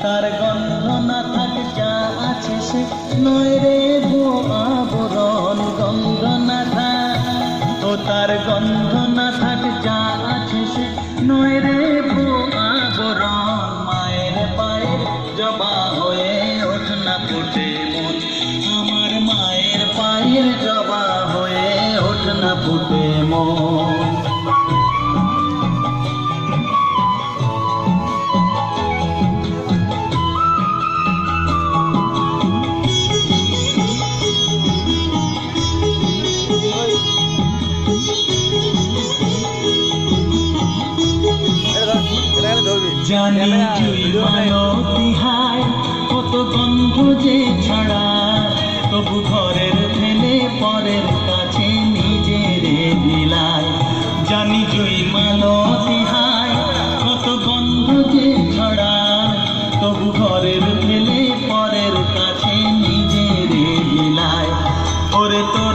তার গন্ধ না থাকে যা আছে সে নয় রে গো আবরণ। গন্ধ না থাক ও তার গন্ধ না থাকে যা আছে সে নয় রে গো আবরণ। মায়ের পায়ের জবা হয়ে ওঠ না ফুটে মন, আমার মায়ের পায়ের জবা হয়ে ওঠ না ফুটে মন। জানি জুই মালতী হায় কত গন্ধ যে ছড়ায়, তবু ঘরের ফেলে পরের কাছে নিজের বিলায়। জানি জুই মালতী হায় কত গন্ধ যে ছড়ায়, তবু ঘরের ফেলে পরের কাছে নিজের বিলায়। ওরে তো